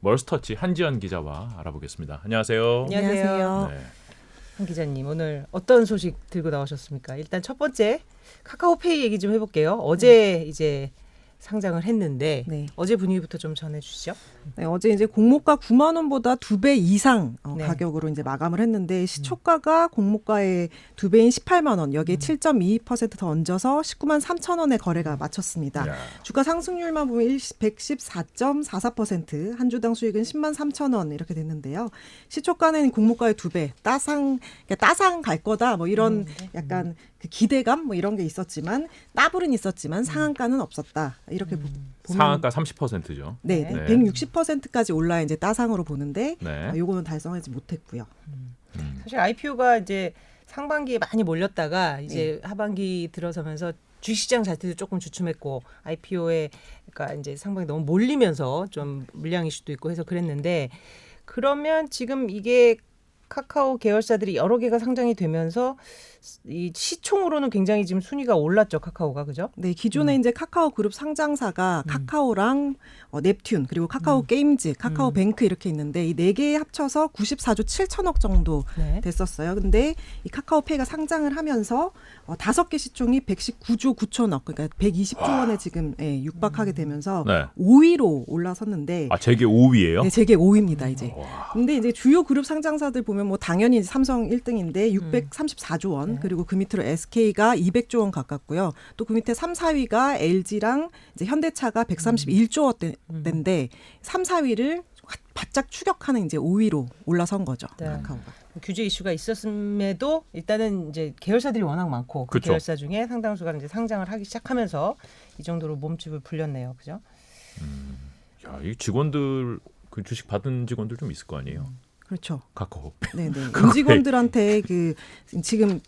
멀스터치 한지연 기자와 알아보겠습니다. 안녕하세요. 안녕하세요. 네. 한 기자님 오늘 어떤 소식 들고 나오셨습니까? 일단 첫 번째 카카오페이 얘기 좀 해볼게요. 어제 이제 상장을 했는데 네. 어제 분위기부터 좀 전해주시죠. 네, 어제 이제 공모가 9만 원보다 2배 이상 네. 가격으로 이제 마감을 했는데 시초가가 공모가의 2배인 18만 원, 여기에 7.22% 더 얹어서 19만 3천 원에 거래가 마쳤습니다. 야. 주가 상승률만 보면 114.44%, 한 주당 수익은 10만 3천 원 이렇게 됐는데요. 시초가는 공모가의 2배, 따상 갈 거다 뭐 이런 약간 그 기대감 뭐 이런 게 있었지만 따블은 있었지만 상한가는 없었다. 이렇게 보면 상한가 30%죠. 네, 네. 160%까지 올라 이제 따상으로 보는데 네. 요거는 달성하지 못했고요. 사실 IPO가 이제 상반기에 많이 몰렸다가 이제 하반기 들어서면서 주시장 자체도 조금 주춤했고 IPO에 그러니까 이제 상반기 너무 몰리면서 좀 물량 이슈도 있고 해서 그랬는데 그러면 지금 이게 카카오 계열사들이 여러 개가 상장이 되면서 이 시총으로는 굉장히 지금 순위가 올랐죠, 카카오가. 그죠? 네, 기존에 이제 카카오 그룹 상장사가 카카오랑 넵튠 그리고 카카오 게임즈, 카카오 뱅크 이렇게 있는데 이 네 개 합쳐서 94조 7천억 정도 네. 됐었어요. 근데 이 카카오페이가 상장을 하면서 5개 시총이 119조 9천억, 그러니까 120조 원에 지금 육박하게 되면서 네. 5위로 올라섰는데 아, 재계 5위예요? 네, 재계 5위입니다, 이제. 와. 근데 이제 주요 그룹 상장사들 보면 뭐 당연히 삼성 1등인데 634조 원, 그리고 그 밑으로 SK가 200조 원 가깝고요. 또 그 밑에 3, 4위가 LG랑 이제 현대차가 131조 원대인데 3, 4위를 바짝 추격하는 이제 5위로 올라선 거죠. 네. 카카오가. 규제 이슈가 있었음에도 일단은 이제 계열사들이 워낙 많고 그 그쵸. 계열사 중에 상당수가 이제 상장을 하기 시작하면서 이 정도로 몸집을 불렸네요. 그죠? 야, 이 직원들 그 주식 받은 직원들 좀 있을 거 아니에요. 그렇죠. 카카오. 네네. 임직원들한테 그 지금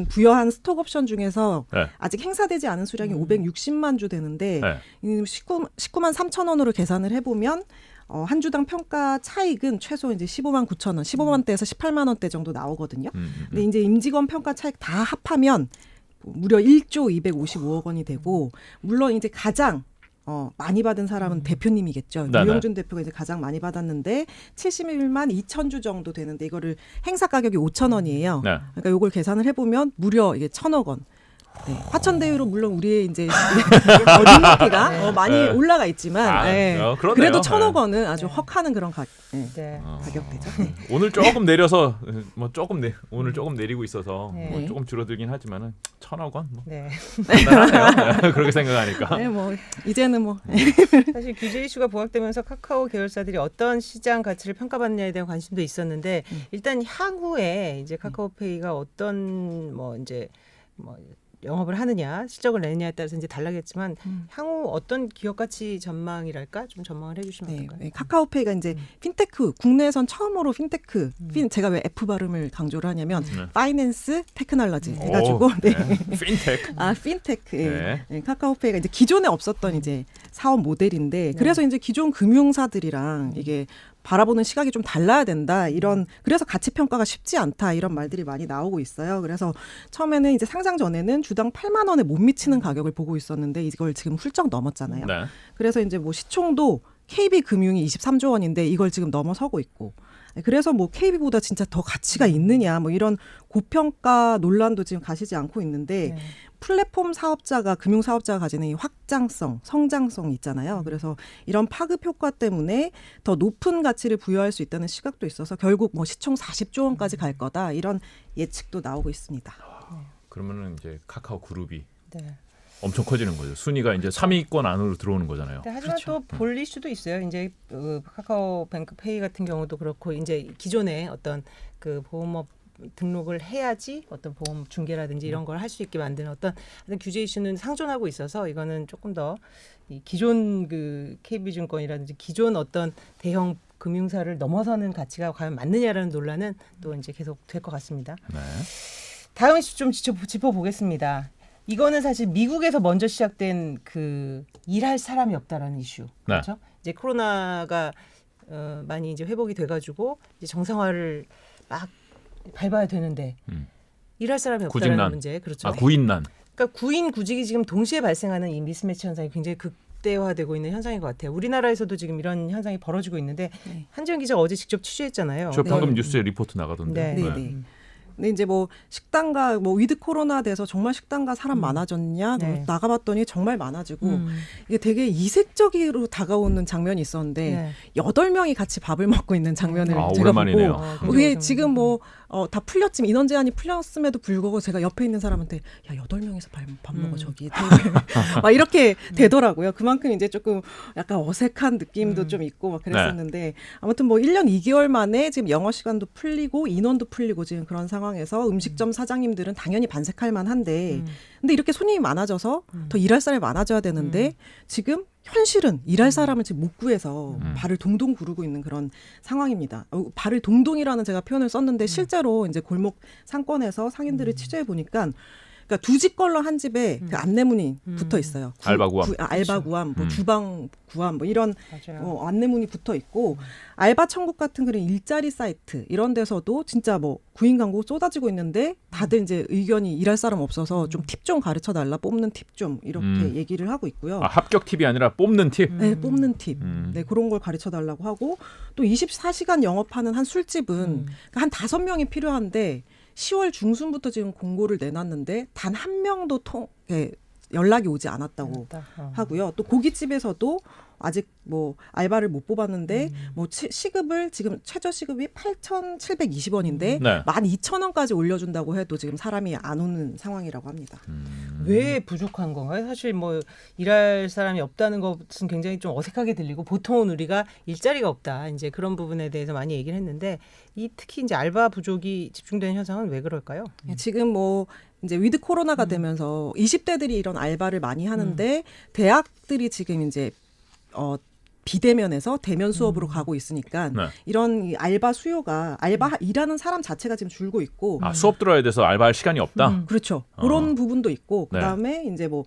부여한 스톡 옵션 중에서 네. 아직 행사되지 않은 수량이 560만 주 되는데 네. 19만 3천 원으로 계산을 해보면 한 주당 평가 차익은 최소 이제 15만 9천 원, 15만 대에서 18만 원대 정도 나오거든요. 근데 이제 임직원 평가 차익 다 합하면 무려 1조 255억 원이 되고 물론 이제 가장 많이 받은 사람은 대표님이겠죠. 네네. 유영준 대표가 이제 가장 많이 받았는데 71만 2천 주 정도 되는데 이거를 행사 가격이 5천 원이에요. 네. 그러니까 이걸 계산을 해보면 무려 이게 1,000억 원. 네. 화천대유로 물론 우리의 이제 눈높이가 많이 네. 올라가 있지만 아, 그러네요. 그래도 1,000억 네. 원은 아주 헉하는 그런 네. 가격대죠. 네. 오늘 조금 내려서 뭐 조금 오늘 조금 내리고 있어서 네. 뭐 조금 줄어들긴 하지만은 1,000억 원 뭐. 네. 간단하네요. 그렇게 생각하니까. 네, 뭐 이제는 뭐 사실 규제 이슈가 부각되면서 카카오 계열사들이 어떤 시장 가치를 평가받느냐에 대한 관심도 있었는데 일단 향후에 이제 카카오페이가 어떤 뭐 이제 뭐 영업을 하느냐 실적을 내느냐에 따라서 이제 달라겠지만 향후 어떤 기업 가치 전망이랄까 좀 전망을 해주시면 네, 어떨까요? 카카오페이가 이제 핀테크 국내에선 처음으로 핀테크 제가 왜 F 발음을 강조를 하냐면 파이낸스 테크놀로지 해가지고 네. 핀테크. 핀테크 네. 네, 카카오페이가 이제 기존에 없었던 이제 사업 모델인데 그래서 이제 기존 금융사들이랑 이게 바라보는 시각이 좀 달라야 된다. 그래서 가치 평가가 쉽지 않다. 이런 말들이 많이 나오고 있어요. 그래서 처음에는 이제 상장 전에는 주당 8만 원에 못 미치는 가격을 보고 있었는데 이걸 지금 훌쩍 넘었잖아요. 네. 그래서 이제 뭐 시총도 KB금융이 23조 원인데 이걸 지금 넘어서고 있고. 그래서 뭐 KB보다 진짜 더 가치가 있느냐 뭐 이런 고평가 논란도 지금 가시지 않고 있는데 플랫폼 사업자가 금융 사업자가 가지는 이 확장성, 성장성 있잖아요. 그래서 이런 파급 효과 때문에 더 높은 가치를 부여할 수 있다는 시각도 있어서 결국 뭐 시총 40조 원까지 갈 거다 이런 예측도 나오고 있습니다. 그러면은 이제 카카오 그룹이 네. 엄청 커지는 거죠. 순위가 이제 3위권 안으로 들어오는 거잖아요. 하지만 또 볼 이슈도 있어요. 이제 카카오뱅크 페이 같은 경우도 그렇고 이제 기존에 어떤 그 보험업 등록을 해야지 어떤 보험 중개라든지 이런 걸 할 수 있게 만드는 어떤 규제 이슈는 상존하고 있어서 이거는 조금 더 이 기존 그 KB증권이라든지 기존 어떤 대형 금융사를 넘어서는 가치가 과연 맞느냐라는 논란은 또 이제 계속 될 것 같습니다. 네. 다음 이슈 좀 짚어보겠습니다. 이거는 사실 미국에서 먼저 시작된 그 일할 사람이 없다라는 이슈. 그렇죠? 이제 코로나가 많이 이제 회복이 돼가지고 이제 정상화를 막 밟아야 되는데 일할 사람이 없다라는 구직난. 문제. 그렇죠. 아, 구인난. 그러니까 구인 구직이 지금 동시에 발생하는 이 미스매치 현상이 굉장히 극대화되고 있는 현상인 것 같아요. 우리나라에서도 지금 이런 현상이 벌어지고 있는데 네. 한지영 기자가 어제 직접 취재했잖아요. 저 방금 네. 뉴스에 리포트 나가던데. 네. 네, 네. 근데 이제 뭐 식당가 뭐 위드 코로나 돼서 정말 식당가 사람 많아졌냐 네. 나가봤더니 정말 많아지고 음. 이게 되게 이색적으로 다가오는 장면이 있었는데 네. 8명이 같이 밥을 먹고 있는 장면을 아, 제가 오랜만이네요. 보고 이게 지금 뭐 다 풀렸지만 인원 제한이 풀렸음에도 불구하고 제가 옆에 있는 사람한테 야 8명이서 밥 먹어 저기 테이블 막 이렇게 되더라고요. 그만큼 이제 조금 약간 어색한 느낌도 좀 있고 막 그랬었는데 아무튼 뭐 1년 2개월 만에 지금 영어 시간도 풀리고 인원도 풀리고 지금 그런 상황에서 음식점 사장님들은 당연히 반색할 만한데 근데 이렇게 손님이 많아져서 더 일할 사람이 많아져야 되는데 지금 현실은 일할 사람을 지금 못 구해서 발을 동동 구르고 있는 그런 상황입니다. 발을 동동이라는 제가 표현을 썼는데 실제로 이제 골목 상권에서 상인들을 취재해 보니까 그러니까 두 집 걸러 한 집에 그 안내문이 붙어 있어요. 알바 구함. 알바 구함, 뭐 주방 구함, 뭐 이런 맞아요. 안내문이 붙어 있고 알바 천국 같은 그런 일자리 사이트 이런 데서도 진짜 뭐 구인 광고 쏟아지고 있는데 다들 이제 의견이 일할 사람 없어서 좀 팁 좀 가르쳐 달라 뽑는 팁 좀 이렇게 얘기를 하고 있고요. 아, 합격 팁이 아니라 뽑는 팁. 네, 뽑는 팁. 네, 그런 걸 가르쳐 달라고 하고 또 24시간 영업하는 한 술집은 한 5명이 필요한데 10월 중순부터 지금 공고를 내놨는데 단 한 명도 연락이 오지 않았다고 하고요. 또 고깃집에서도 아직 뭐 알바를 못 뽑았는데 뭐 시급을 지금 최저 시급이 8,720원인데 네. 12,000원까지 올려준다고 해도 지금 사람이 안 오는 상황이라고 합니다. 왜 부족한 건가요? 사실 뭐 일할 사람이 없다는 것은 굉장히 좀 어색하게 들리고 보통은 우리가 일자리가 없다 이제 그런 부분에 대해서 많이 얘기를 했는데 특히 이제 알바 부족이 집중되는 현상은 왜 그럴까요? 지금 뭐 이제 위드 코로나가 되면서 20대들이 이런 알바를 많이 하는데 대학들이 지금 이제 비대면에서 대면 수업으로 가고 있으니까 네. 이런 이 알바 수요가 알바 일하는 사람 자체가 지금 줄고 있고 아, 수업 들어야 돼서 알바할 시간이 없다. 그렇죠. 그런 부분도 있고 그다음에 이제 뭐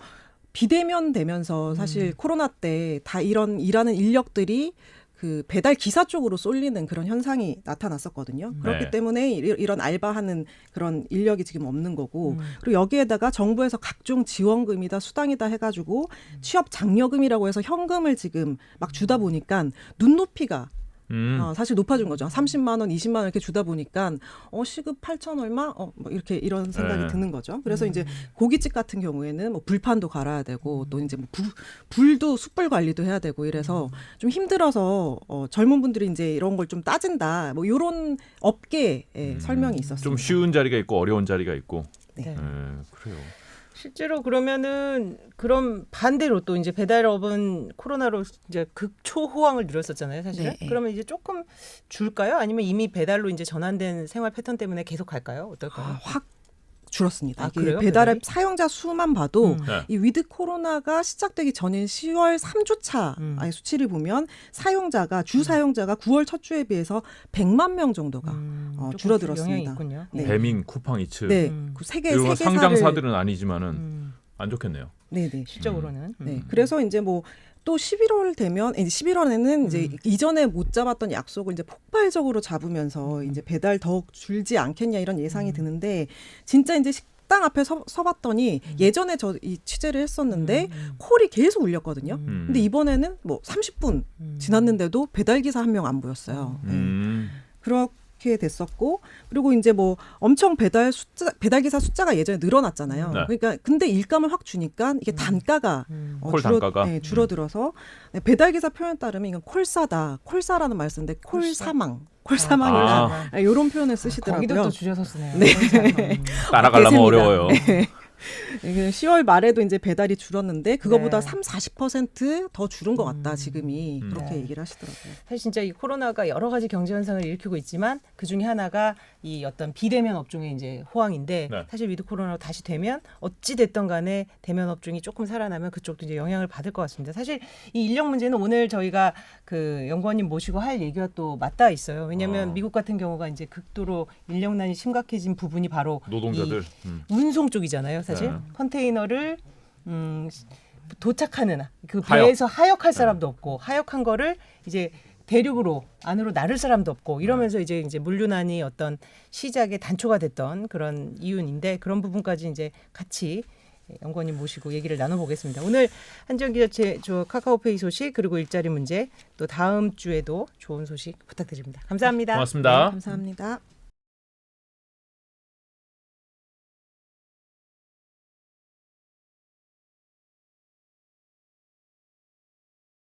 비대면 되면서 사실 코로나 때 다 이런 일하는 인력들이 그 배달 기사 쪽으로 쏠리는 그런 현상이 나타났었거든요. 그렇기 네. 때문에 이런 알바하는 그런 인력이 지금 없는 거고 그리고 여기에다가 정부에서 각종 지원금이다 수당이다 해가지고 취업 장려금이라고 해서 현금을 지금 막 주다 보니까 눈높이가 사실 높아진 거죠. 30만 원, 20만 원 이렇게 주다 보니까 시급 8천 얼마? 뭐 이렇게 이런 생각이 드는 거죠. 그래서 이제 고깃집 같은 경우에는 뭐 불판도 갈아야 되고 또 이제 뭐 불도 숯불 관리도 해야 되고 이래서 좀 힘들어서 젊은 분들이 이제 이런 걸 좀 따진다. 뭐 이런 업계의 설명이 있었습니다. 좀 쉬운 자리가 있고 어려운 자리가 있고. 네. 그래요. 실제로 그러면은 그럼 반대로 또 이제 배달업은 코로나로 이제 극초 호황을 누렸었잖아요, 사실은. 네. 그러면 이제 조금 줄까요? 아니면 이미 배달로 이제 전환된 생활 패턴 때문에 계속 갈까요? 어떨까요? 확 줄었습니다. 아, 이게 그래요? 배달앱 배달이? 사용자 수만 봐도 네. 이 위드 코로나가 시작되기 전인 10월 3주차의 수치를 보면 주 사용자가 9월 첫 주에 비해서 100만 명 정도가 조금 줄어들었습니다. 영향이 있군요. 네. 배민, 쿠팡이츠. 네, 그 세계 이런 세계사를 상장사들은 아니지만은 안 좋겠네요. 네, 네. 실적으로는. 네. 그래서 이제 뭐 또 11월 되면 이제 11월에는 이제 이전에 못 잡았던 약속을 이제 폭발적으로 잡으면서 이제 배달 더욱 줄지 않겠냐 이런 예상이 드는데 진짜 이제 식당 앞에 서봤더니 예전에 저 이 취재를 했었는데 콜이 계속 울렸거든요. 근데 이번에는 뭐 30분 지났는데도 배달 기사 한 명 안 보였어요. 네. 그렇게 됐었고 그리고 이제 뭐 엄청 배달 기사 숫자가 예전에 늘어났잖아요. 네. 그러니까 근데 일감을 확 주니까 이게 단가가 콜 단가가? 네, 줄어들어서 배달 기사 표현에 따르면 이건 콜싸다. 콜싸라는 말 쓰는데 콜사망. 콜사망이나 이런 표현을 쓰시더라고요. 거기도 또 줄여서 쓰네요. 네. 따라가려면 대세입니다. 어려워요. 네. 10월 말에도 이제 배달이 줄었는데 그거보다 네. 30-40%더 줄은 것 같다 지금이 그렇게 얘기를 하시더라고요. 사실 진짜 이 코로나가 여러 가지 경제 현상을 일으키고 있지만 그 중에 하나가 이 어떤 비대면 업종의 이제 호황인데 네. 사실 위드 코로나로 다시 되면 어찌 됐던 간에 대면 업종이 조금 살아나면 그쪽도 이제 영향을 받을 것 같습니다. 사실 이 인력 문제는 오늘 저희가 그 연구원님 모시고 할 얘기가 또 맞닿아 있어요. 왜냐하면 미국 같은 경우가 이제 극도로 인력난이 심각해진 부분이 바로 노동자들. 이 운송 쪽이잖아요. 사실 네. 컨테이너를 도착하는 그 하역. 배에서 하역할 사람도 없고 하역한 거를 이제 대륙으로 안으로 나를 사람도 없고 이러면서 이제 물류난이 어떤 시작의 단초가 됐던 그런 이유인데 그런 부분까지 이제 같이 연구원님 모시고 얘기를 나눠보겠습니다. 오늘 한지원 기자 저 카카오페이 소식 그리고 일자리 문제 또 다음 주에도 좋은 소식 부탁드립니다. 감사합니다. 고맙습니다. 감사합니다.